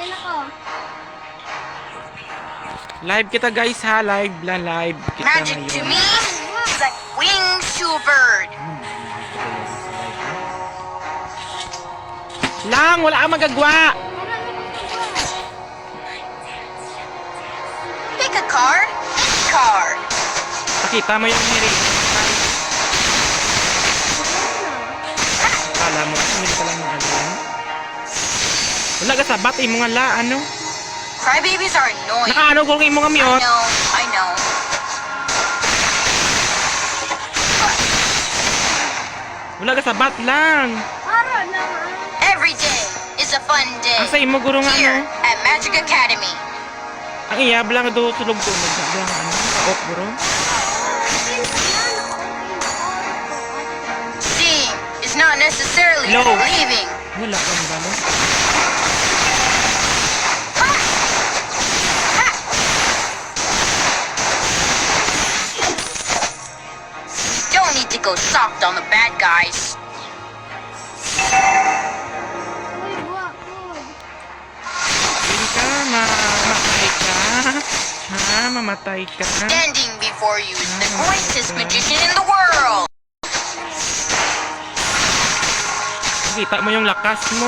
Tin ako. Live kita guys ha, live kita Magic to ngayon. me is like wings to a bird. Lang, wala kang magagawa! Pick a card, any card. Pakita mo yung hiri. Kala mo, hindi ka lang magagawa. Wala ka sabat, mo nga la, ano? Crybabies are annoying. Nakaano ko ng imo nga I miyot. know. Wala ka sabat lang. Para naman. Every day is a fun day. Asa imo guro nga Here ano? at Magic Academy. Ang iyab lang do tulog-tulog. Sabi ang ano? Kaok guro. Seeing is not necessarily No. believing. Wala kang balo. Don't need to go soft on the bad guys. Uy, buwak ko. Hindi ka, mamatay ka. Ha, mamatay ka. Standing before you is the greatest magician in the world. Kita mo yung lakas mo.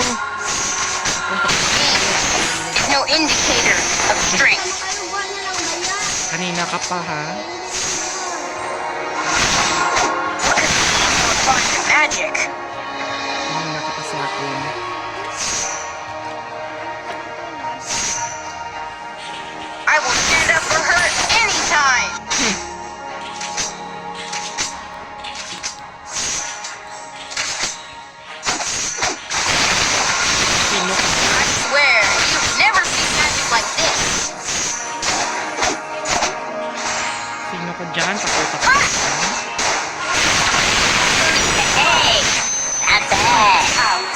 Is no indicator of strength. Kalubuan na lang ba yan? Kanina ka pa ha. Look at the bunch of magic. Kanina ka pa sa akin. I will stand up for her anytime. Sino ka? I swear, you've never seen magic like this. Sino ka dyan? Takutak ka. Hey, that's it. Out.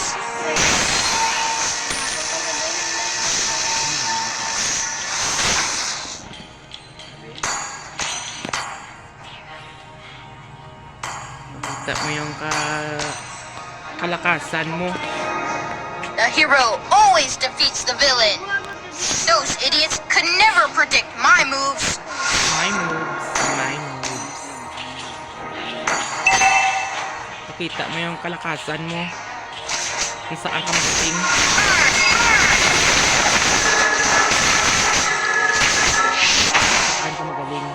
Kita mo yung kalakasan mo. The hero always defeats the villain. Those idiots could never predict my moves. My moves. My moves. Pakita mo yung kalakasan mo. Kung saan ka magaling. Saan ka magaling.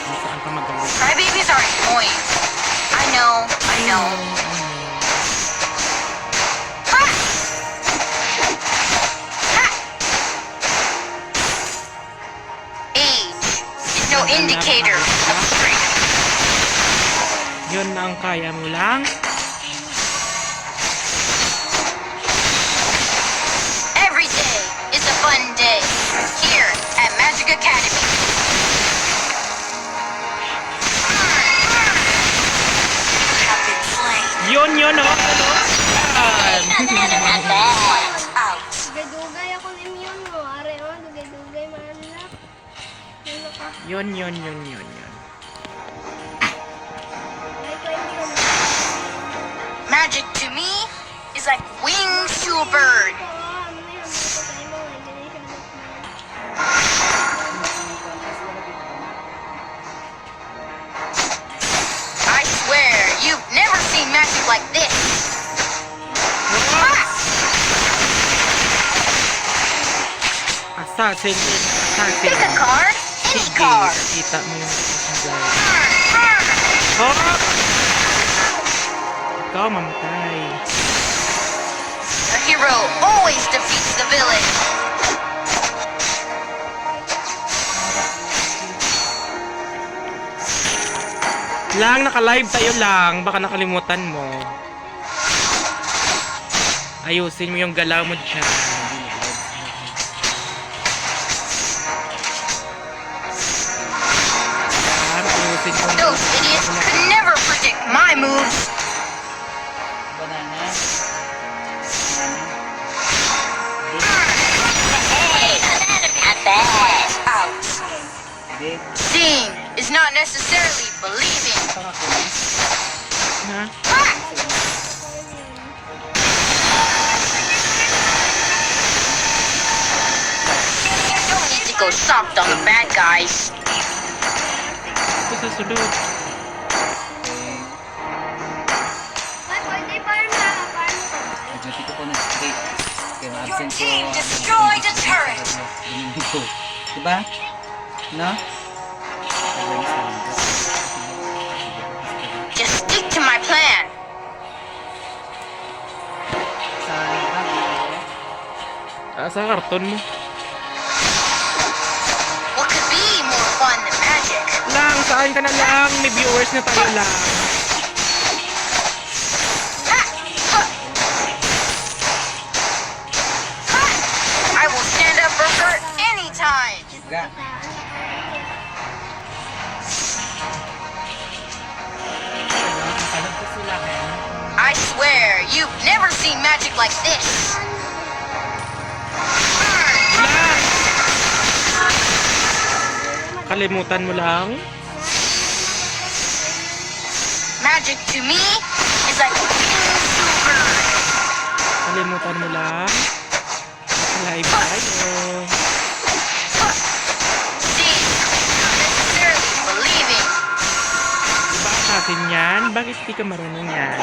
Kung saan ka magaling. Crybabies are annoying. I know. Age is no indicator of strength. Yun na ang kaya mo lang. Every day is a fun day here at Magic Academy. Have been slain. Yun, oh. Out. Dugay-dugay ako ng immune mo. Are, oh, dugay-dugay maanlak. Ano ka? Yun. May kwento mo. Magic to me is like wings to a bird. Ito, ano na yun? Ito tayo mo. Hindi na siya I swear, you've never seen magic like this. Assassin. Pick a card, any Sige, card. kita mo yung Oh! Ikaw mamatay. The hero always defeats the villain. Lang, naka-live tayo lang. Baka nakalimutan mo. Ayusin mo yung galaw mo dyan. Ayusin mo. Those idiots could never predict my moves. Hey, not bad. Out. Seeing is not necessarily believing. Ha? Ah! go soft on the bad guys. Ito sa sulod. Ay, pwede farm na. Farm ko. Nag-duty ko po ng straight. Kaya ma-absent ko. team destroyed a turret. Domingo. Diba? No? Just stick to my plan. Sa karton mo. What could be more fun than magic? Lang, saan ka na lang? May viewers na tayo lang. Ha! Ha! Ha! I will stand up for her anytime. Ga. I swear, you've never seen magic like this. Lang! Kalimutan mo lang. Magic to me is like super. Kalimutan mo lang. Live tayo. See, not necessarily believing. Diba sa akin yan? Bakit di ka marunong yan?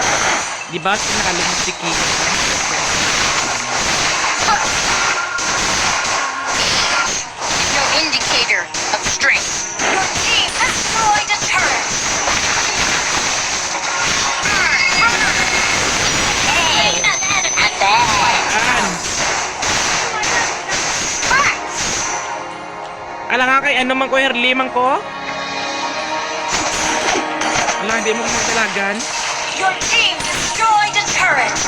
Diba kinakalimut si Kiko? Is no indicator of strength. Your team destroyed a turret. Hey, not bad. An? Ala nga kay ano man ko, Herli man ko? Ala, hindi mo kumagdalagan. Your team destroyed a turret.